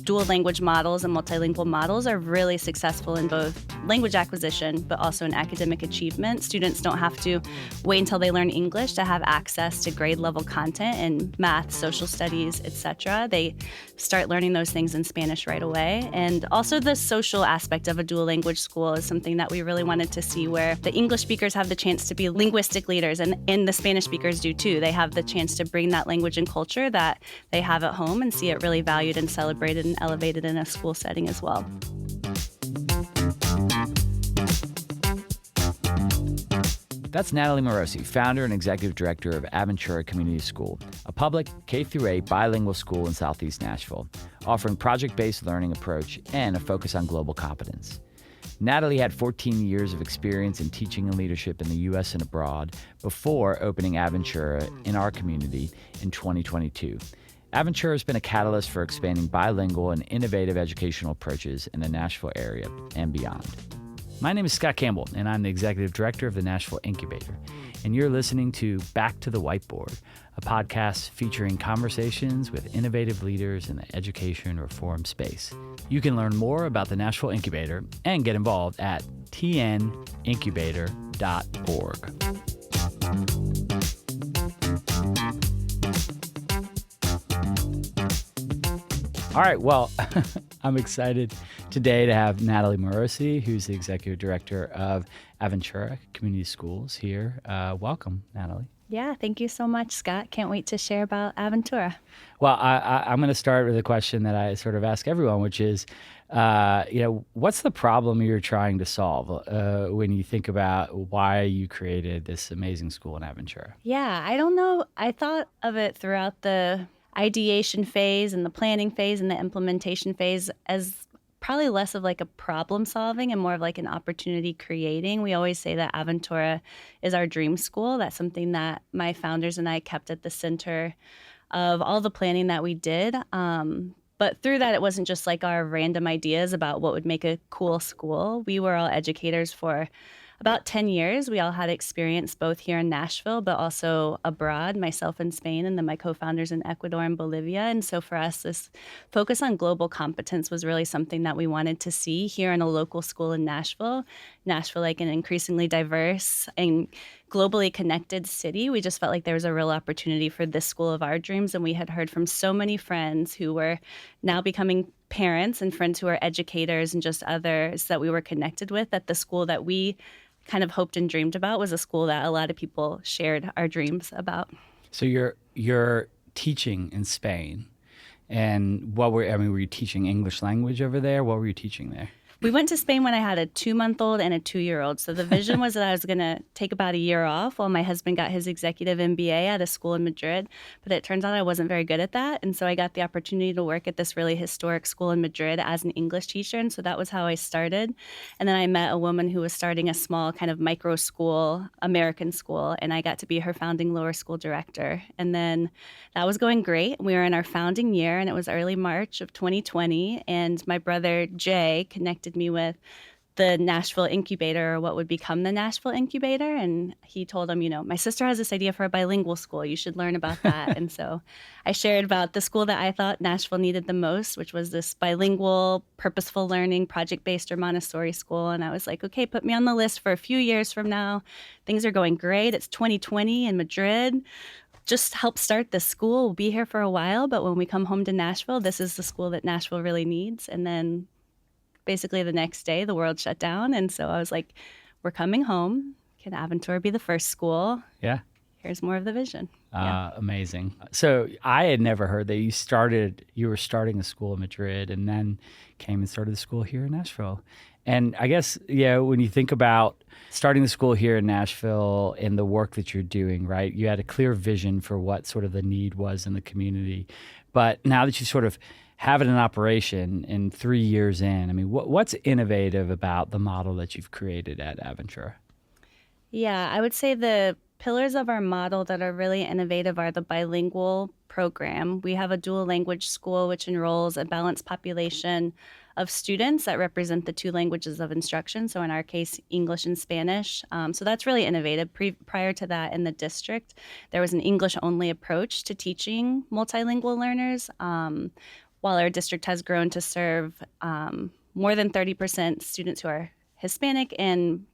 dual language models and multilingual models are really successful in both language acquisition, but also in academic achievement. Students don't have to wait until they learn English to have access to grade level content in math, social studies, etc. They start learning those things in Spanish right away. And also the social aspect of a dual language school is something that we really wanted to see, where the English speakers have the chance to be linguistic leaders, and the Spanish speakers do too. They have the chance to bring that language and culture that they have at home and see it really valued and celebrated and elevated in a school setting as well. That's Natalie Morosi, founder and executive director of Aventura Community School, a public K-8 bilingual school in Southeast Nashville, offering project-based learning approach and a focus on global competence. Natalie had 14 years of experience in teaching and leadership in the U.S. and abroad before opening Aventura in our community in 2022. Aventura has been a catalyst for expanding bilingual and innovative educational approaches in the Nashville area and beyond. My name is Scott Campbell, and I'm the executive director of the Nashville Incubator, and you're listening to Back to the Whiteboard, a podcast featuring conversations with innovative leaders in the education reform space. You can learn more about the Nashville Incubator and get involved at tnincubator.org. All right, well, I'm excited today to have Natalie Morosi, who's the executive director of Aventura Community Schools here. Welcome, Natalie. Yeah, thank you so much, Scott. Can't wait to share about Aventura. Well, I'm going to start with a question that I sort of ask everyone, which is, what's the problem you're trying to solve when you think about why you created this amazing school in Aventura? Yeah, I don't know. I thought of it throughout the ideation phase and the planning phase and the implementation phase as probably less of like a problem solving and more of like an opportunity creating. We always say that Aventura is our dream school. That's something that my founders and I kept at the center of all the planning that we did. But through that, it wasn't just like our random ideas about what would make a cool school. We were all educators for about 10 years. We all had experience both here in Nashville, but also abroad, myself in Spain, and then my co-founders in Ecuador and Bolivia. And so for us, this focus on global competence was really something that we wanted to see here in a local school in Nashville. Nashville, like an increasingly diverse and globally connected city. We just felt like there was a real opportunity for this school of our dreams. And we had heard from so many friends who were now becoming parents and friends who are educators and just others that we were connected with, that the school that we kind of hoped and dreamed about was a school that a lot of people shared our dreams about. So you're teaching in Spain, and were you teaching English language over there? What were you teaching there? We went to Spain when I had a 2-month-old and a 2-year-old. So the vision was that I was going to take about a year off while my husband got his executive MBA at a school in Madrid. But it turns out I wasn't very good at that. And so I got the opportunity to work at this really historic school in Madrid as an English teacher. And so that was how I started. And then I met a woman who was starting a small kind of micro school, American school, and I got to be her founding lower school director. And then that was going great. We were in our founding year, and it was early March of 2020. And my brother, Jay, connected me with the Nashville Incubator, or what would become the Nashville Incubator. And he told him, my sister has this idea for a bilingual school. You should learn about that. And so I shared about the school that I thought Nashville needed the most, which was this bilingual, purposeful learning, project-based or Montessori school. And I was like, okay, put me on the list for a few years from now. Things are going great. It's 2020 in Madrid. Just help start this school. We'll be here for a while. But when we come home to Nashville, this is the school that Nashville really needs. And then basically the next day, the world shut down. And so I was like, we're coming home. Can Aventura be the first school? Yeah. Here's more of the vision. Amazing. So I had never heard that you were starting a school in Madrid and then came and started the school here in Nashville. And I guess, when you think about starting the school here in Nashville and the work that you're doing, right, you had a clear vision for what sort of the need was in the community. But now that you sort of have it in operation in 3 years in, I mean, what's innovative about the model that you've created at Aventura? Yeah, I would say the pillars of our model that are really innovative are the bilingual program. We have a dual language school which enrolls a balanced population of students that represent the 2 languages of instruction. So in our case, English and Spanish. So that's really innovative. Prior to that in the district, there was an English-only approach to teaching multilingual learners. while our district has grown to serve more than 30% students who are Hispanic and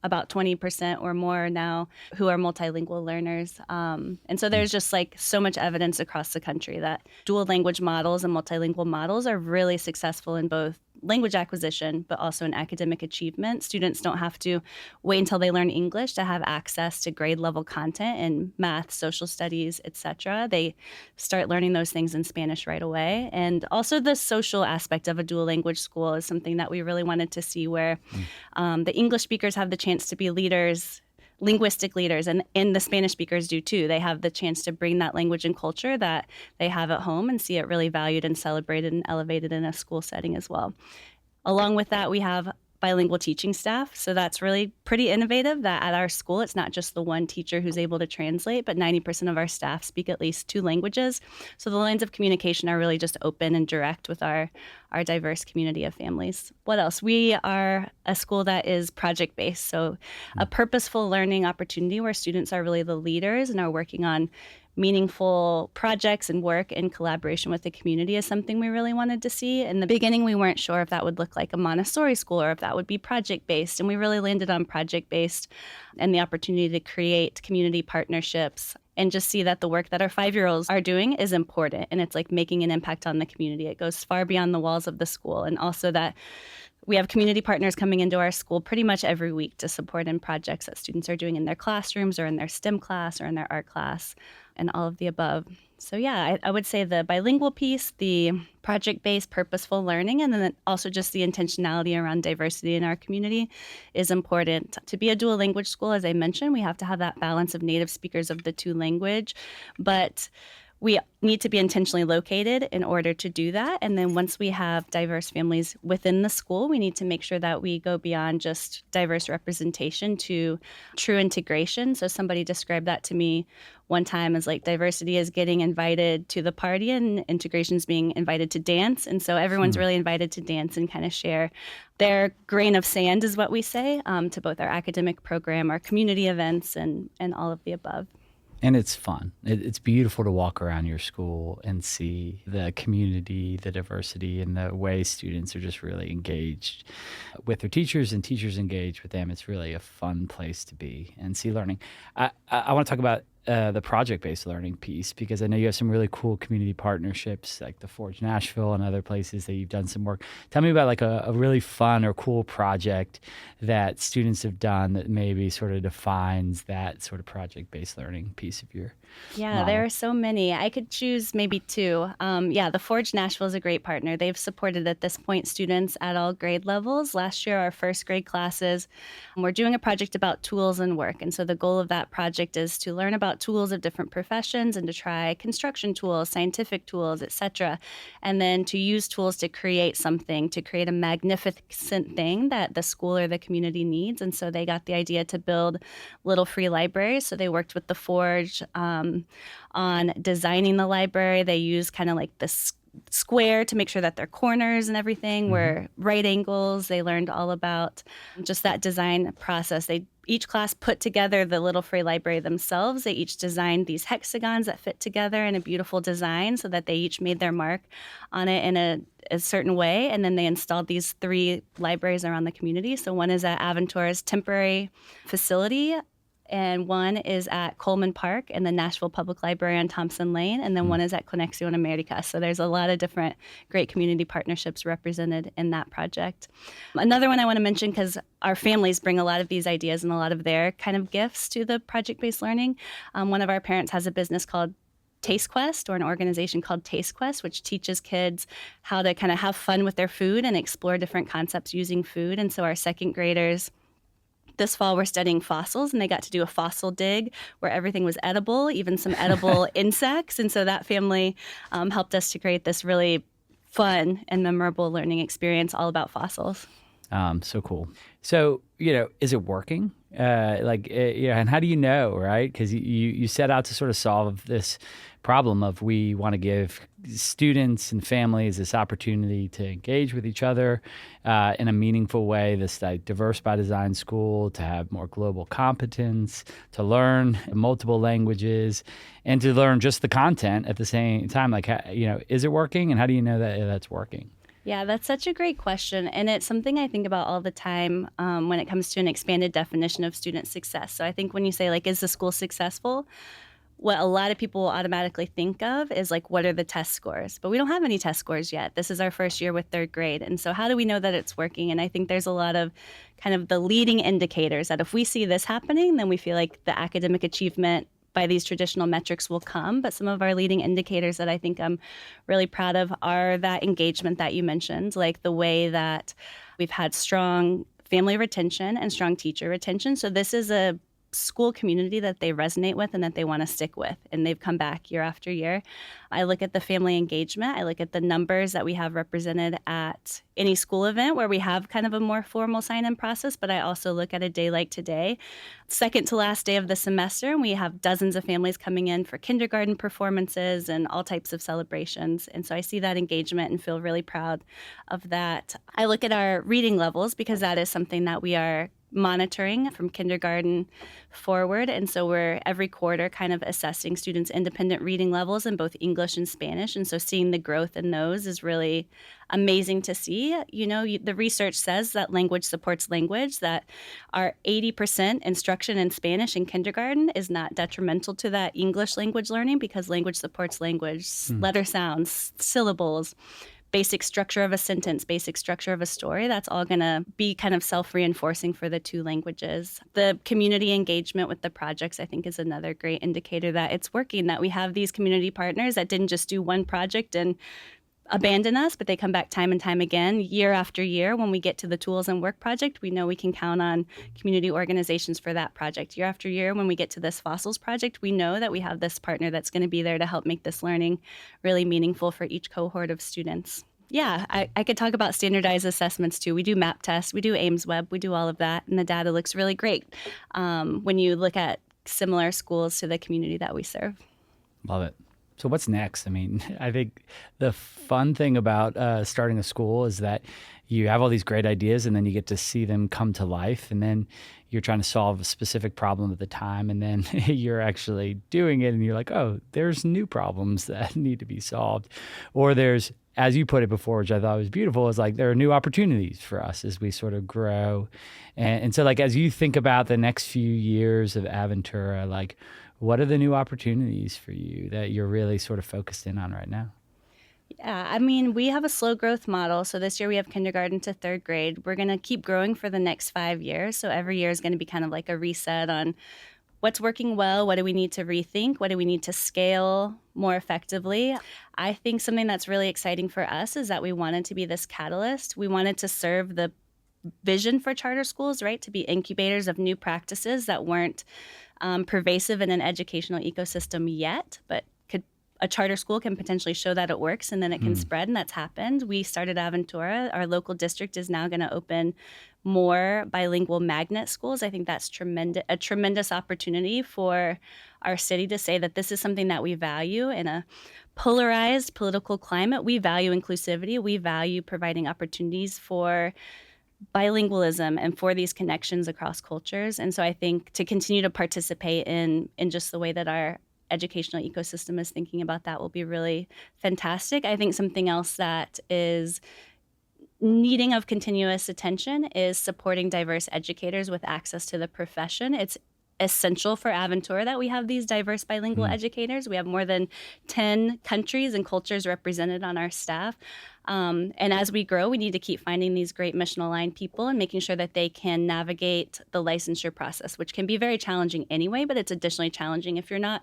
about 20% or more now who are multilingual learners. And so there's just like so much evidence across the country that dual language models and multilingual models are really successful in both language acquisition, but also in academic achievement. Students don't have to wait until they learn English to have access to grade level content in math, social studies, etc. They start learning those things in Spanish right away. And also the social aspect of a dual language school is something that we really wanted to see where the English speakers have the chance to be leaders, linguistic leaders, and the Spanish speakers do too. They have the chance to bring that language and culture that they have at home and see it really valued and celebrated and elevated in a school setting as well. Along with that, we have bilingual teaching staff. So that's really pretty innovative that at our school, it's not just the one teacher who's able to translate, but 90% of our staff speak at least 2 languages. So the lines of communication are really just open and direct with our diverse community of families. What else? We are a school that is project-based, so a purposeful learning opportunity where students are really the leaders and are working on meaningful projects and work in collaboration with the community is something we really wanted to see. In the beginning, we weren't sure if that would look like a Montessori school or if that would be project-based, and we really landed on project-based and the opportunity to create community partnerships and just see that the work that our 5-year-olds are doing is important and it's like making an impact on the community. It goes far beyond the walls of the school, and also that we have community partners coming into our school pretty much every week to support in projects that students are doing in their classrooms or in their STEM class or in their art class and all of the above. So yeah, I would say the bilingual piece, the project-based purposeful learning, and then also just the intentionality around diversity in our community is important. To be a dual language school, as I mentioned, we have to have that balance of native speakers of the 2 language, but we need to be intentionally located in order to do that. And then once we have diverse families within the school, we need to make sure that we go beyond just diverse representation to true integration. So somebody described that to me one time as like diversity is getting invited to the party and integration is being invited to dance. And so everyone's really invited to dance and kind of share their grain of sand, is what we say, to both our academic program, our community events, and all of the above. And it's fun. It's beautiful to walk around your school and see the community, the diversity, and the way students are just really engaged with their teachers and teachers engaged with them. It's really a fun place to be and see learning. I want to talk about the project-based learning piece, because I know you have some really cool community partnerships like the Forge Nashville and other places that you've done some work. Tell me about like a really fun or cool project that students have done that maybe sort of defines that sort of project-based learning piece of your model. There are so many. I could choose maybe 2. The Forge Nashville is a great partner. They've supported at this point students at all grade levels. Last year, our first grade classes, we're doing a project about tools and work. And so the goal of that project is to learn about tools of different professions and to try construction tools, scientific tools, etc. And then to use tools to create something, to create a magnificent thing that the school or the community needs. And so they got the idea to build little free libraries. So they worked with the Forge on designing the library. They used kind of like this square to make sure that their corners and everything were right angles. They learned all about just that design process. Each class put together the little free library themselves. They each designed these hexagons that fit together in a beautiful design so that they each made their mark on it in a certain way. And then they installed these 3 libraries around the community. So one is at Aventura's temporary facility, and one is at Coleman Park and the Nashville Public Library on Thompson Lane, and then one is at Conexión America. So there's a lot of different great community partnerships represented in that project. Another one I want to mention, because our families bring a lot of these ideas and a lot of their kind of gifts to the project-based learning. One of our parents has a business called Taste Quest, or an organization called Taste Quest, which teaches kids how to kind of have fun with their food and explore different concepts using food. And so our 2nd graders this fall were studying fossils, and they got to do a fossil dig where everything was edible, even some edible insects. And so that family helped us to create this really fun and memorable learning experience all about fossils. So cool. So, is it working? And how do you know, right? Because you set out to sort of solve this problem of we want to give students and families this opportunity to engage with each other in a meaningful way, this like diverse by design school, to have more global competence, to learn multiple languages, and to learn just the content at the same time. Is it working, and how do you know that that's working? Yeah, that's such a great question. And it's something I think about all the time when it comes to an expanded definition of student success. So I think when you say, is the school successful? What a lot of people will automatically think of is what are the test scores? But we don't have any test scores yet. This is our first year with third grade. And so how do we know that it's working? And I think there's a lot of kind of the leading indicators that if we see this happening, then we feel like the academic achievement by these traditional metrics will come. But some of our leading indicators that I think I'm really proud of are that engagement that you mentioned, like the way that we've had strong family retention and strong teacher retention. So this is a school community that they resonate with and that they want to stick with, and they've come back year after year. I look at the family engagement. I look at the numbers that we have represented at any school event where we have kind of a more formal sign-in process, but I also look at a day like today, second to last day of the semester, and we have dozens of families coming in for kindergarten performances and all types of celebrations. And so I see that engagement and feel really proud of that. I look at our reading levels because that is something that we are monitoring from kindergarten forward. And so we're every quarter kind of assessing students' independent reading levels in both English and Spanish. And so seeing the growth in those is really amazing to see. The research says that language supports language, that our 80% instruction in Spanish in kindergarten is not detrimental to that English language learning because language supports language, letter sounds, syllables, basic structure of a sentence, basic structure of a story. That's all going to be kind of self-reinforcing for the two languages. The community engagement with the projects, I think, is another great indicator that it's working, that we have these community partners that didn't just do one project and abandon us, but they come back time and time again, year after year. When we get to the tools and work project, we know we can count on community organizations for that project. Year after year, when we get to this fossils project, we know that we have this partner that's going to be there to help make this learning really meaningful for each cohort of students. Yeah, I could talk about standardized assessments too. We do map tests, we do Ames Web, we do all of that, and the data looks really great when you look at similar schools to the community that we serve. Love it. So what's next? I mean, I think the fun thing about starting a school is that you have all these great ideas and then you get to see them come to life, and then you're trying to solve a specific problem at the time, and then you're actually doing it and you're like, oh, there's new problems that need to be solved. Or there's, as you put it before, which I thought was beautiful, is there are new opportunities for us as we sort of grow. And so as you think about the next few years of Aventura, what are the new opportunities for you that you're really sort of focused in on right now? Yeah, I mean, we have a slow growth model. So this year we have kindergarten to third grade. We're going to keep growing for the next 5 years. So every year is going to be kind of like a reset on what's working well, what do we need to rethink, what do we need to scale more effectively. I think something that's really exciting for us is that we wanted to be this catalyst. We wanted to serve the vision for charter schools, right? To be incubators of new practices that weren't pervasive in an educational ecosystem yet, but a charter school can potentially show that it works, and then it can spread, and that's happened. We started Aventura. Our local district is now going to open more bilingual magnet schools. I think that's a tremendous opportunity for our city to say that this is something that we value in a polarized political climate. We value inclusivity. We value providing opportunities for bilingualism and for these connections across cultures. And so I think to continue to participate in just the way that our educational ecosystem is thinking about that will be really fantastic. I think something else that is needing of continuous attention is supporting diverse educators with access to the profession. It's essential for Aventura that we have these diverse bilingual educators. We have more than 10 countries and cultures represented on our staff. And as we grow, we need to keep finding these great mission-aligned people and making sure that they can navigate the licensure process, which can be very challenging anyway, but it's additionally challenging if you're not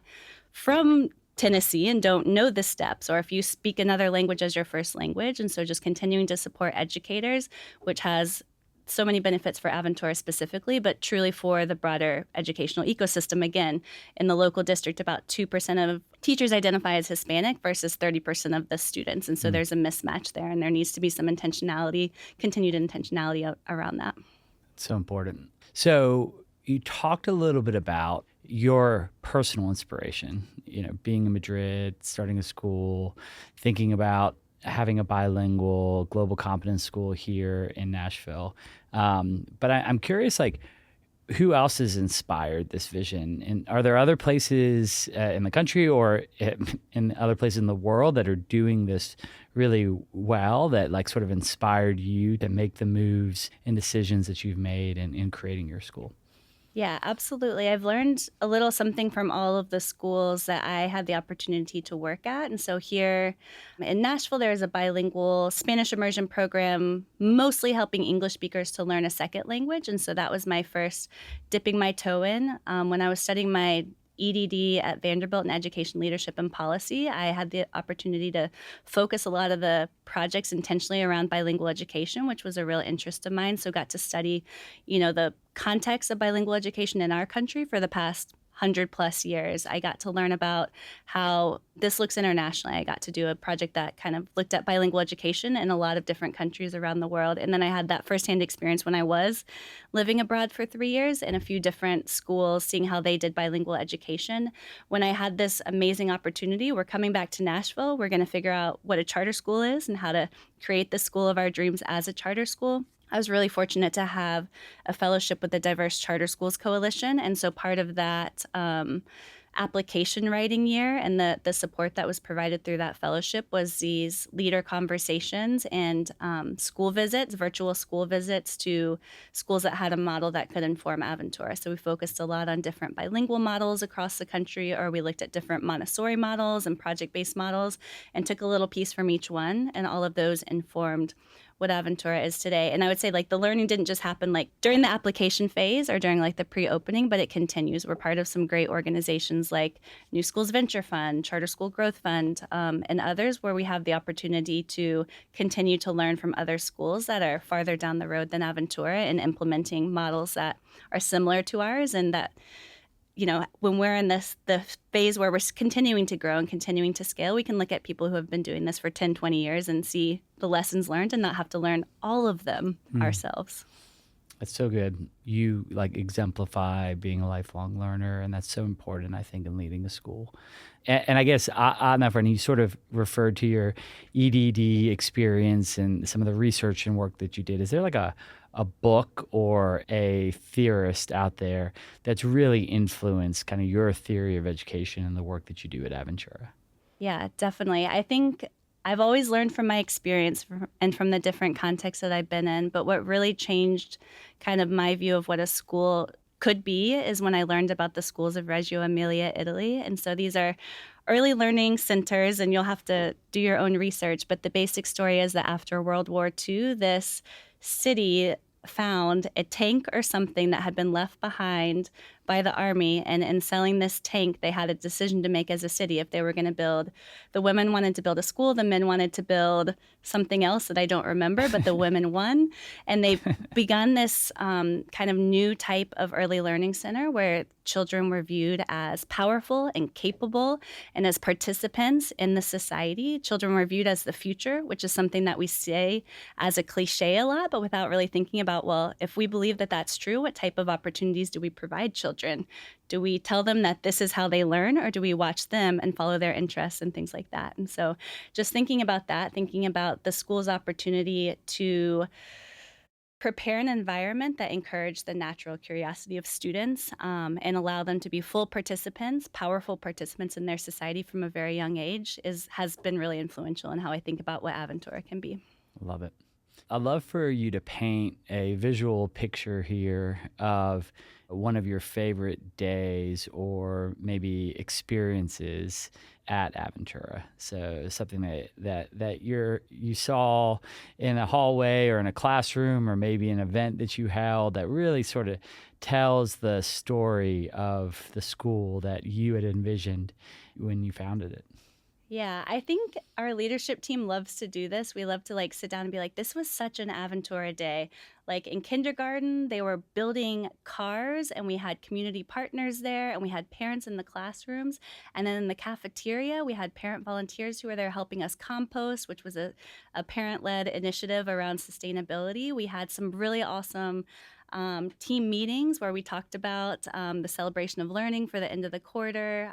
from Tennessee and don't know the steps, or if you speak another language as your first language. And so just continuing to support educators, which has so many benefits for Aventura specifically, but truly for the broader educational ecosystem. Again, in the local district, about 2% of teachers identify as Hispanic versus 30% of the students. And so there's a mismatch there, and there needs to be some intentionality, continued intentionality around that. So important. So, you talked a little bit about your personal inspiration, being in Madrid, starting a school, thinking about having a bilingual global competence school here in Nashville. But I'm curious, like, who else has inspired this vision? And are there other places in the country or in other places in the world that are doing this really well, that like sort of inspired you to make the moves and decisions that you've made in creating your school? Yeah, absolutely. I've learned a little something from all of the schools that I had the opportunity to work at. And so here in Nashville, there is a bilingual Spanish immersion program, mostly helping English speakers to learn a second language. And so that was my first dipping my toe in. When I was studying my EDD at Vanderbilt in Education Leadership and Policy, I had the opportunity to focus a lot of the projects intentionally around bilingual education, which was a real interest of mine. So got to study, the context of bilingual education in our country for the past 100+ years. I got to learn about how this looks internationally. I got to do a project that kind of looked at bilingual education in a lot of different countries around the world. And then I had that firsthand experience when I was living abroad for 3 years in a few different schools, seeing how they did bilingual education. When I had this amazing opportunity, we're coming back to Nashville. We're going to figure out what a charter school is and how to create the school of our dreams as a charter school. I was really fortunate to have a fellowship with the Diverse Charter Schools Coalition. And so part of that application writing year and the support that was provided through that fellowship was these leader conversations and school visits, virtual school visits to schools that had a model that could inform Aventura. So we focused a lot on different bilingual models across the country, or we looked at different Montessori models and project-based models and took a little piece from each one. And all of those informed what Aventura is today. And I would say like the learning didn't just happen like during the application phase or during like the pre-opening, but it continues. We're part of some great organizations like New Schools Venture Fund, Charter School Growth Fund, and others where we have the opportunity to continue to learn from other schools that are farther down the road than Aventura and implementing models that are similar to ours, and that when we're in the phase where we're continuing to grow and continuing to scale, we can look at people who have been doing this for 10, 20 years and see the lessons learned and not have to learn all of them ourselves. That's so good. You like exemplify being a lifelong learner, and that's so important, I think, in leading a school. And I guess on that front, you sort of referred to your EDD experience and some of the research and work that you did. Is there like a book or a theorist out there that's really influenced kind of your theory of education and the work that you do at Aventura? Yeah, definitely. I think I've always learned from my experience and from the different contexts that I've been in. But what really changed kind of my view of what a school could be is when I learned about the schools of Reggio Emilia, Italy. And so these are early learning centers, and you'll have to do your own research. But the basic story is that after World War II, this city found a tank or something that had been left behind by the army, and in selling this tank, they had a decision to make as a city if they were going to build. The women wanted to build a school, the men wanted to build something else that I don't remember, but the women won, and they begun this kind of new type of early learning center where children were viewed as powerful and capable and as participants in the society. Children were viewed as the future, which is something that we say as a cliche a lot, but without really thinking about, well, if we believe that that's true, what type of opportunities do we provide children? Do we tell them that this is how they learn, or do we watch them and follow their interests and things like that? And so just thinking about that, thinking about the school's opportunity to prepare an environment that encouraged the natural curiosity of students and allow them to be full participants, powerful participants in their society from a very young age has been really influential in how I think about what Aventura can be. Love it. I'd love for you to paint a visual picture here of one of your favorite days or maybe experiences at Aventura. So something that you saw in a hallway or in a classroom or maybe an event that you held that really sort of tells the story of the school that you had envisioned when you founded it. Yeah, I think our leadership team loves to do this. We love to like sit down and be like, this was such an Aventura day. Like in kindergarten, they were building cars and we had community partners there and we had parents in the classrooms. And then in the cafeteria, we had parent volunteers who were there helping us compost, which was a parent-led initiative around sustainability. We had some really awesome team meetings where we talked about the celebration of learning for the end of the quarter.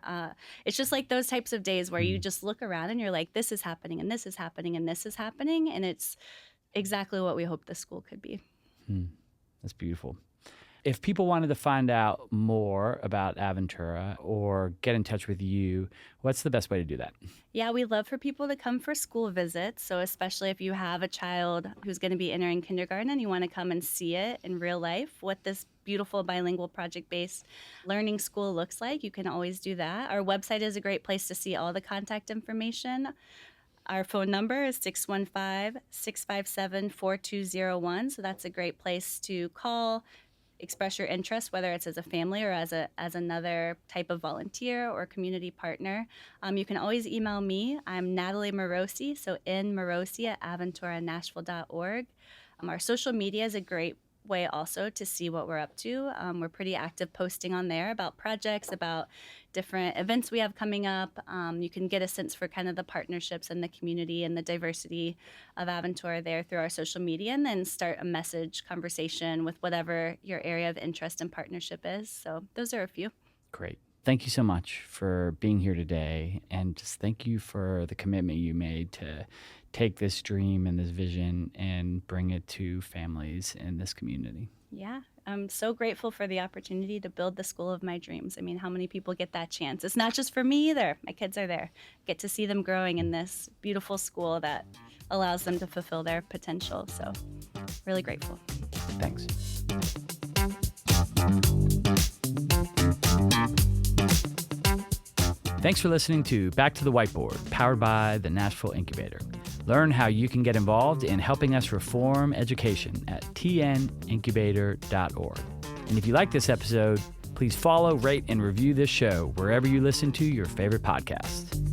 It's just like those types of days where you just look around and you're like, this is happening and this is happening and this is happening. And it's exactly what we hope the school could be. That's beautiful. If people wanted to find out more about Aventura or get in touch with you, what's the best way to do that? Yeah, we love for people to come for school visits. So especially if you have a child who's going to be entering kindergarten and you want to come and see it in real life, what this beautiful bilingual project-based learning school looks like, you can always do that. Our website is a great place to see all the contact information. Our phone number is 615-657-4201. So that's a great place to call, express your interest, whether it's as a family or as another type of volunteer or community partner. You can always email me. I'm Natalie Morosi, so nmorosi@aventuranashville.org. Our social media is a great way also to see what we're up to. We're pretty active posting on there about projects, about different events we have coming up. You can get a sense for kind of the partnerships and the community and the diversity of Aventura there through our social media, and then start a message conversation with whatever your area of interest and partnership is. So those are a few. Great. Thank you so much for being here today, and just thank you for the commitment you made to take this dream and this vision and bring it to families in this community. Yeah, I'm so grateful for the opportunity to build the school of my dreams. I mean, how many people get that chance? It's not just for me either. My kids are there. Get to see them growing in this beautiful school that allows them to fulfill their potential. So really grateful. Thanks. Thanks for listening to Back to the Whiteboard, powered by the Nashville Incubator. Learn how you can get involved in helping us reform education at tnincubator.org. And if you like this episode, please follow, rate, and review this show wherever you listen to your favorite podcasts.